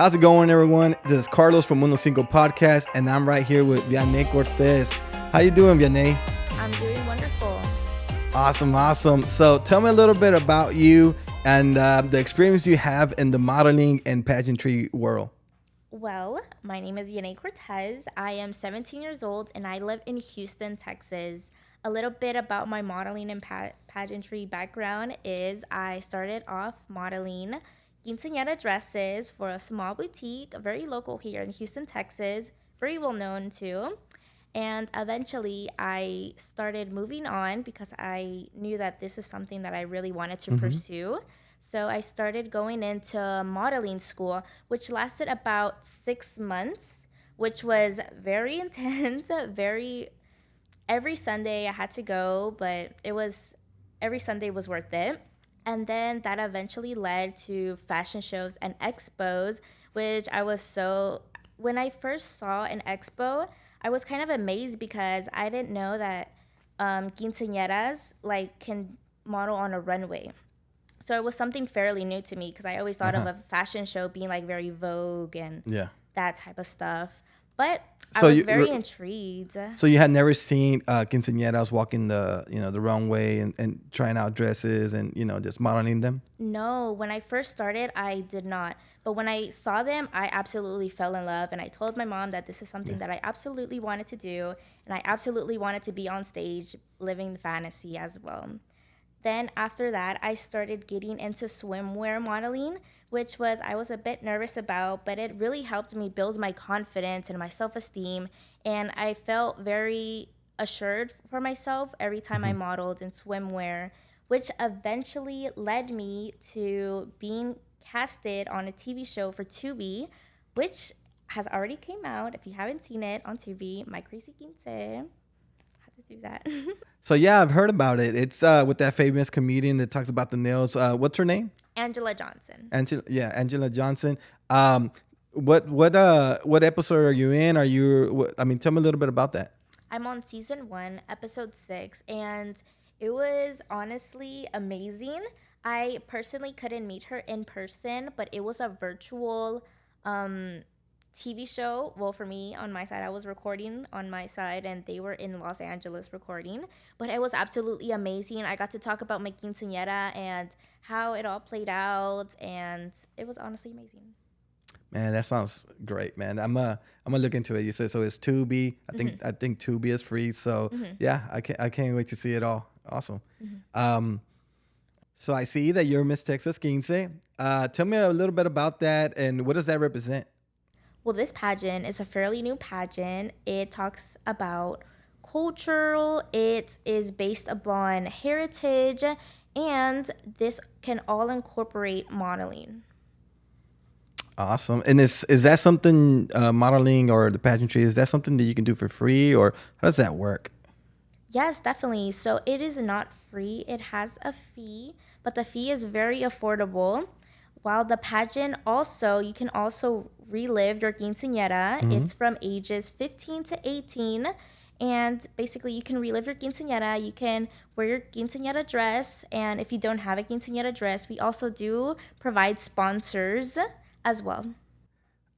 How's it going, everyone? This is Carlos from UnoCinco podcast, and I'm right here with Vianney Cortez. How you doing, Vianney? I'm doing wonderful. Awesome. So tell me a little bit about you and the experience you have in the modeling and pageantry world. Well, my name is Vianney Cortez. I am 17 years old, and I live in Houston, Texas. A little bit about my modeling and pageantry background is I started off modeling quinceanera dresses for a small boutique, very local here in Houston, Texas, very well known too. And eventually I started moving on because I knew that this is something that I really wanted to pursue. So I started going into modeling school, which lasted about 6 months, which was very intense, every Sunday I had to go, but every Sunday was worth it. And then that eventually led to fashion shows and expos, which when I first saw an expo, I was kind of amazed because I didn't know that quinceañeras can model on a runway. So it was something fairly new to me because I always thought of a fashion show being very Vogue and that type of stuff. But I was very intrigued. So you had never seen quinceañeras walking the runway and trying out dresses and just modeling them? No, when I first started, I did not. But when I saw them, I absolutely fell in love. And I told my mom that this is something that I absolutely wanted to do. And I absolutely wanted to be on stage living the fantasy as well. Then after that, I started getting into swimwear modeling, which I was a bit nervous about, but it really helped me build my confidence and my self-esteem. And I felt very assured for myself every time I modeled in swimwear, which eventually led me to being casted on a TV show for Tubi, which has already came out. If you haven't seen it on Tubi, My Crazy Quince. Do that. So yeah, I've heard about it. It's with that famous comedian that talks about the nails. What's her name? Angela Johnson. Angela Johnson. What episode are you in? Tell me a little bit about that. I'm on season 1, episode 6, and it was honestly amazing. I personally couldn't meet her in person, but it was a virtual TV show. Well, for me, on my side, I was recording on my side, and they were in Los Angeles recording. But it was absolutely amazing. I got to talk about my quinceañera and how it all played out, and it was honestly amazing. Man, that sounds great, man. I'm gonna look into it. You said so it's Tubi. I think Tubi is free. So yeah, I can't wait to see it all. Awesome. So I see that you're Miss Texas Quince. Tell me a little bit about that and what does that represent? Well, this pageant is a fairly new pageant. It talks about cultural, it is based upon heritage, and this can all incorporate modeling. Awesome. And is that something, modeling or the pageantry, is that something that you can do for free, or how does that work? Yes, definitely. So it is not free. It has a fee, but the fee is very affordable. While the pageant you can also relive your quinceañera. It's from ages 15 to 18. And basically, you can relive your quinceañera. You can wear your quinceañera dress. And if you don't have a quinceañera dress, we also do provide sponsors as well.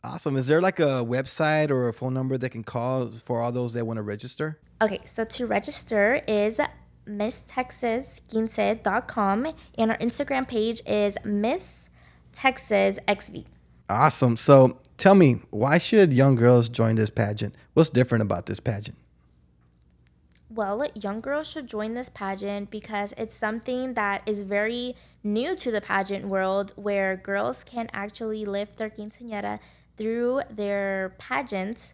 Awesome. Is there a website or a phone number that can call for all those that want to register? Okay, so to register is misstexasquince.com. And our Instagram page is misstexasxv. Awesome. So tell me, why should young girls join this pageant? What's different about this pageant? Well, young girls should join this pageant because it's something that is very new to the pageant world, where girls can actually live their quinceañera through their pageant.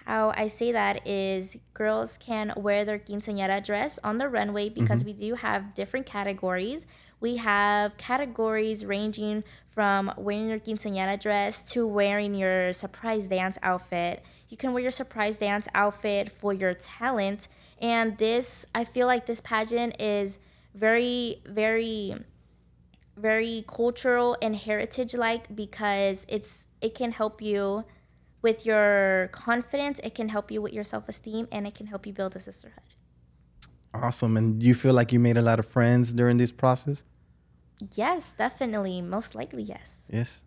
How I say that is girls can wear their quinceañera dress on the runway because we do have different categories. We have categories ranging from wearing your quinceañera dress to wearing your surprise dance outfit. You can wear your surprise dance outfit for your talent. And I feel like this pageant is very, very, very cultural and heritage-like because it can help you with your confidence, it can help you with your self-esteem, and it can help you build a sisterhood. Awesome. And do you feel like you made a lot of friends during this process? Yes, definitely. Most likely, yes. Yes.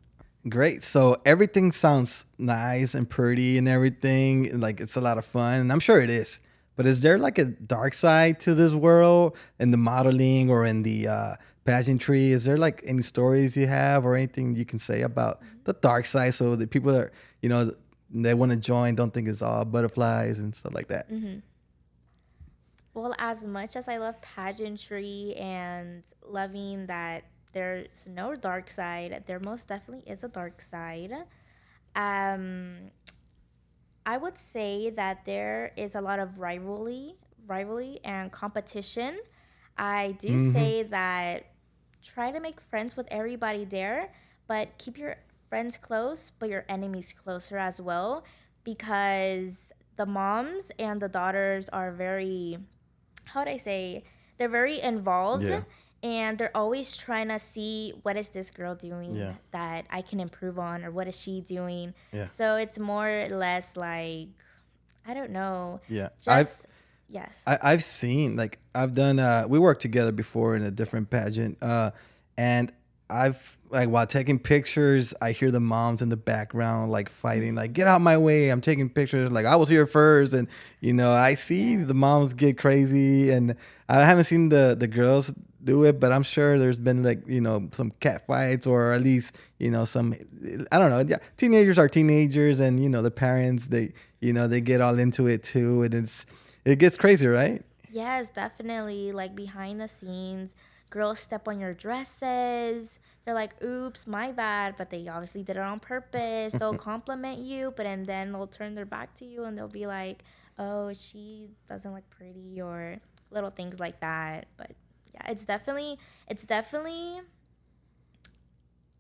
Great. So everything sounds nice and pretty and everything. Like it's a lot of fun, and I'm sure it is. But is there like a dark side to this world in the modeling or in the pageantry? Is there like any stories you have or anything you can say about the dark side, so the people that you know they want to join don't think it's all butterflies and stuff like that? Well, as much as I love pageantry and loving that there's no dark side, there most definitely is a dark side. Um, I would say that there is a lot of rivalry and competition. I do Mm-hmm. say that try to make friends with everybody there, but keep your friends close, but your enemies closer as well, because the moms and the daughters are very, how would I say, they're very involved, Yeah. and they're always trying to see what is this girl doing Yeah. that I can improve on, or what is she doing. Yeah. So it's more or less like, I don't know, Yeah. just yes. I've seen like I've done we worked together before in a different pageant and I've like while taking pictures I hear the moms in the background like fighting like get out my way, I'm taking pictures, like I was here first. And I see Yeah. the moms get crazy, and I haven't seen the girls do it, but I'm sure there's been like some cat fights, or at least some, I don't know, yeah, teenagers are teenagers, and the parents, they get all into it too, and it gets crazy, right? Yes, definitely. Like behind the scenes, girls step on your dresses. They're like, oops, my bad. But they obviously did it on purpose. They'll compliment you, but and then they'll turn their back to you and they'll be like, oh, she doesn't look pretty, or little things like that. But yeah, it's definitely,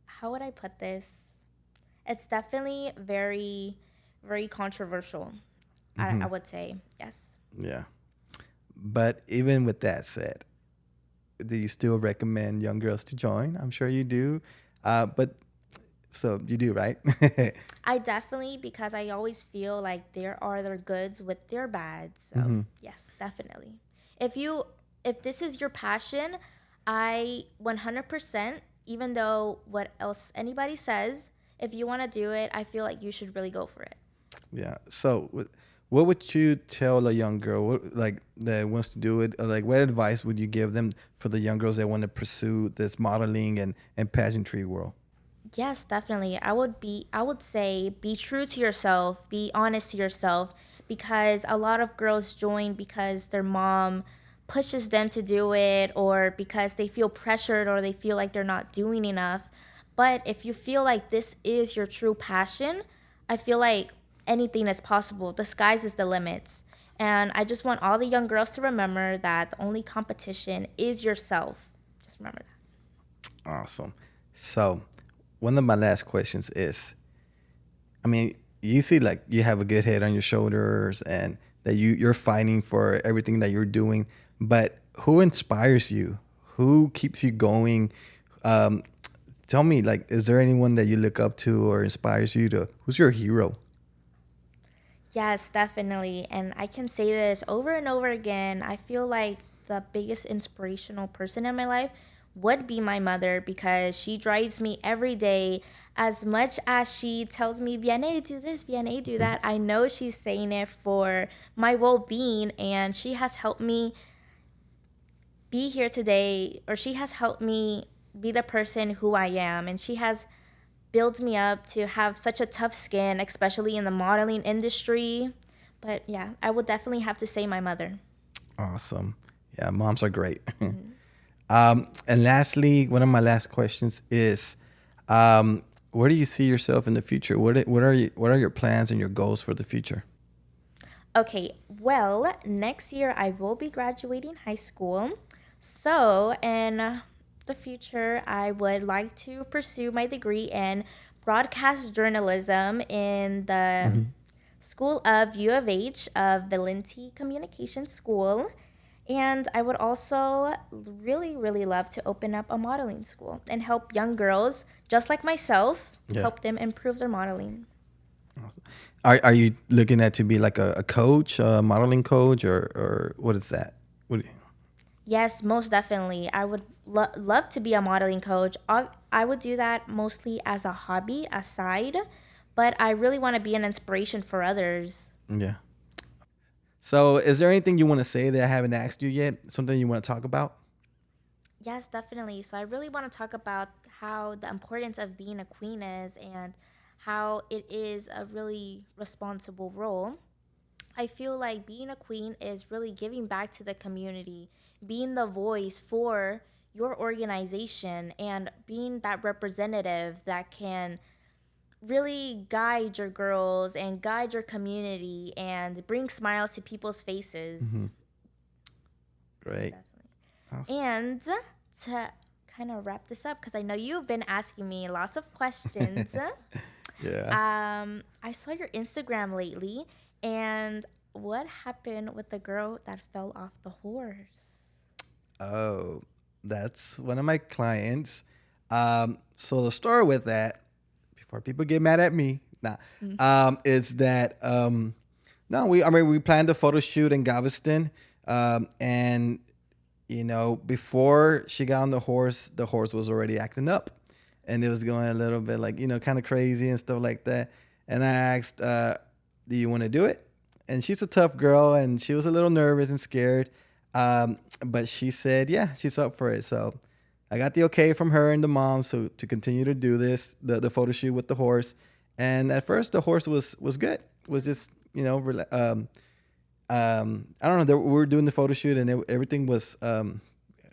how would I put this? It's definitely very, very controversial. I would say, yes. Yeah. But even with that said, do you still recommend young girls to join? I'm sure you do. But so you do, right? I definitely, because I always feel like there are their goods with their bads. So Hmm. yes, definitely. If you if this is your passion, I 100%, even though what else anybody says, if you want to do it, I feel like you should really go for it. Yeah. So, what would you tell a young girl like that wants to do it? Like, what advice would you give them for the young girls that want to pursue this modeling and pageantry world? Yes, definitely. I would say be true to yourself, be honest to yourself, because a lot of girls join because their mom pushes them to do it, or because they feel pressured, or they feel like they're not doing enough. But if you feel like this is your true passion, I feel like anything is possible. The sky's is the limits. And I just want all the young girls to remember that the only competition is yourself. Just remember that. Awesome. So, one of my last questions is, I mean, you see, like you have a good head on your shoulders, and that you're fighting for everything that you're doing. But who inspires you? Who keeps you going? Um, Tell me, like, is there anyone that you look up to or inspires you to? Who's your hero? Yes, definitely. And I can say this over and over again. I feel like the biggest inspirational person in my life would be my mother, because she drives me every day. As much as she tells me, Vianney, do this, Vianney, do that, I know she's saying it for my well being. And she has helped me be here today, or she has helped me be the person who I am. And she has builds me up to have such a tough skin, especially in the modeling industry. But yeah, I would definitely have to say my mother. Awesome. Yeah, moms are great. And lastly, one of my last questions is, where do you see yourself in the future? What are your plans and your goals for the future? Okay, well, next year I will be graduating high school. So, in the future, I would like to pursue my degree in broadcast journalism in the Hmm. School of U of H of Valenti Communication School. And I would also really, really love to open up a modeling school and help young girls, just like myself, Yeah. help them improve their modeling. Awesome. Are you looking at to be like a coach, a modeling coach, or what is that? What do you, Yes, most definitely. love to be a modeling coach. I would do that mostly as a hobby aside, but I really want to be an inspiration for others. Yeah. So, is there anything you want to say that I haven't asked you yet? Something you want to talk about? Yes, definitely. So I really want to talk about how the importance of being a queen is and how it is a really responsible role. I feel like being a queen is really giving back to the community, being the voice for your organization, and being that representative that can really guide your girls and guide your community and bring smiles to people's faces. Hmm. Great. Definitely. Awesome. And to kind of wrap this up, because I know you've been asking me lots of questions, Yeah. I saw your Instagram lately, and what happened with the girl that fell off the horse? Oh, that's one of my clients. So the story with that, before people get mad at me, is that no, we planned a photo shoot in Galveston, and before she got on the horse was already acting up, and it was going a little bit like kind of crazy and stuff like that. And I asked, "Do you want to do it?" And she's a tough girl, and she was a little nervous and scared, but she said, "Yeah, she's up for it." So I got the okay from her and the mom, so to continue to do the photo shoot with the horse. And at first, the horse was good. Was just I don't know. We were doing the photo shoot, and everything was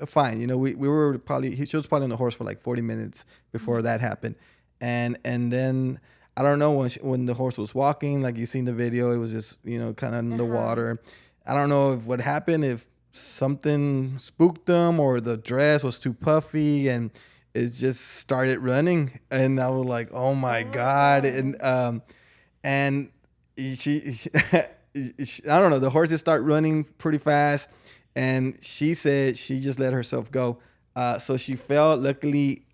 fine. We were probably she was probably on the horse for like 40 minutes before that happened, and then I don't know when the horse was walking, like you seen the video, it was just kind of in the water. I don't know if what happened, if something spooked them or the dress was too puffy and it just started running, and I was like, oh my god, and she I don't know, the horses start running pretty fast, and she said she just let herself go. So she fell. Luckily,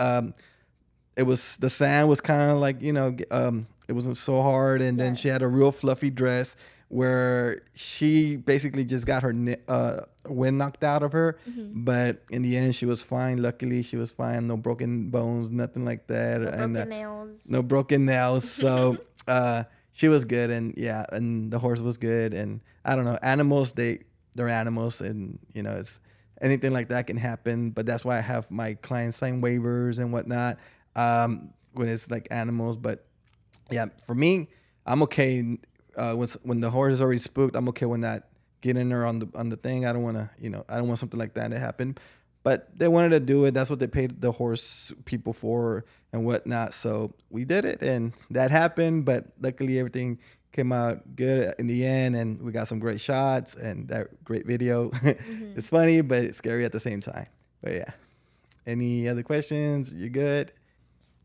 it was the sand was kind of like it wasn't so hard, and then she had a real fluffy dress where she basically just got her wind knocked out of her, but in the end she was fine. Luckily, she was fine. No broken bones, nothing like that, No broken nails. No broken nails. So she was good, and yeah, and the horse was good. And I don't know, animals, they're animals, and it's anything like that can happen. But that's why I have my clients sign waivers and whatnot when it's like animals. But yeah, for me, I'm okay when the horse is already spooked. I'm okay with not getting her on the thing. I don't want to, I don't want something like that to happen. But they wanted to do it. That's what they paid the horse people for and whatnot. So we did it, and that happened. But luckily, everything came out good in the end, and we got some great shots and that great video. It's funny, but it's scary at the same time. But yeah. Any other questions? You good?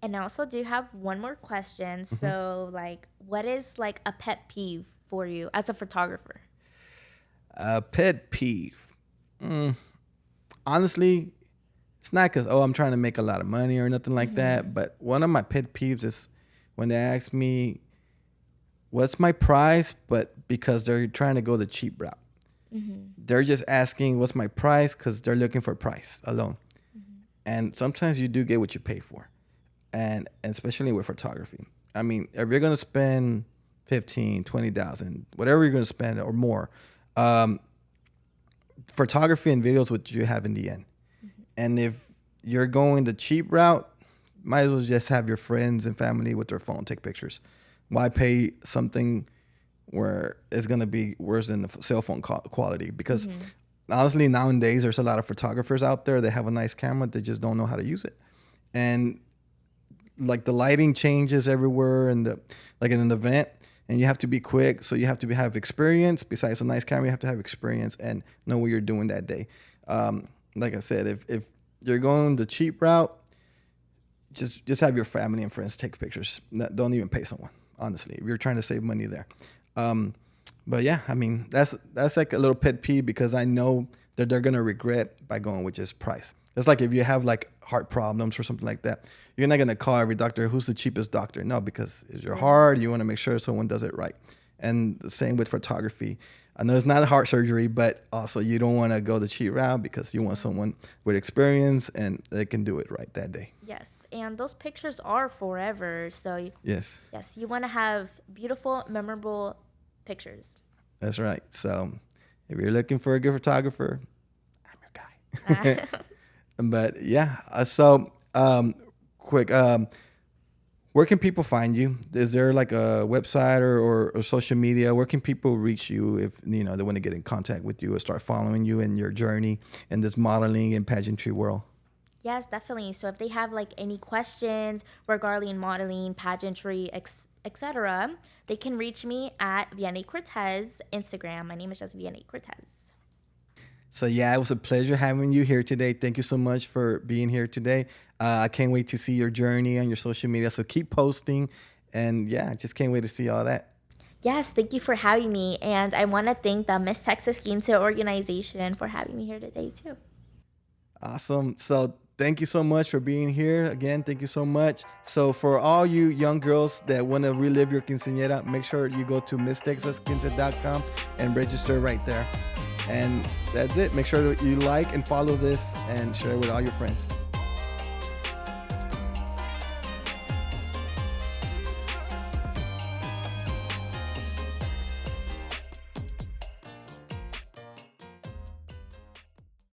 And I also do have one more question. So, like, what is like a pet peeve for you as a photographer? A pet peeve. Honestly, it's not because I'm trying to make a lot of money or nothing like that. But one of my pet peeves is when they ask me what's my price, but because they're trying to go the cheap route. They're just asking what's my price because they're looking for price alone. And sometimes you do get what you pay for, and especially with photography. I mean, if you're gonna spend 15, 20,000, whatever you're gonna spend or more, photography and videos what you have in the end. And if you're going the cheap route, might as well just have your friends and family with their phone take pictures. Why pay something where it's gonna be worse than the cell phone quality? Because honestly, nowadays there's a lot of photographers out there that have a nice camera, they just don't know how to use it. And like the lighting changes everywhere, and like in an event, and you have to be quick, so you have to have experience. Besides a nice camera, you have to have experience and know what you're doing that day. Like I said, if you're going the cheap route, just have your family and friends take pictures. Don't even pay someone, honestly, if you're trying to save money there. But yeah, I mean, that's like a little pet peeve, because I know that they're gonna regret by going with just price. It's like if you have like heart problems or something like that, you're not gonna call every doctor who's the cheapest doctor. No, because it's your heart. You want to make sure someone does it right. And the same with photography. I know it's not a heart surgery, but also you don't want to go the cheap route because you want someone with experience and they can do it right that day. Yes, and those pictures are forever. So, Yes, yes, you want to have beautiful, memorable pictures. that's right. So if you're looking for a good photographer, I'm your guy. But yeah, quick, where can people find you? Is there like a website or social media? Where can people reach you if they want to get in contact with you or start following you in your journey in this modeling and pageantry world? Yes, definitely. So if they have like any questions regarding modeling, pageantry, etc., they can reach me at Vianney Cortez Instagram. My name is just Vianney Cortez. So yeah, it was a pleasure having you here today. Thank you so much for being here today. I can't wait to see your journey on your social media. So keep posting, and yeah, I just can't wait to see all that. Yes, thank you for having me. And I want to thank the Miss Texas Quince organization for having me here today, too. Awesome. So thank you so much for being here. Again, thank you so much. So for all you young girls that want to relive your quinceañera, make sure you go to misstexasquince.com and register right there. And that's it. Make sure that you like and follow this and share with all your friends.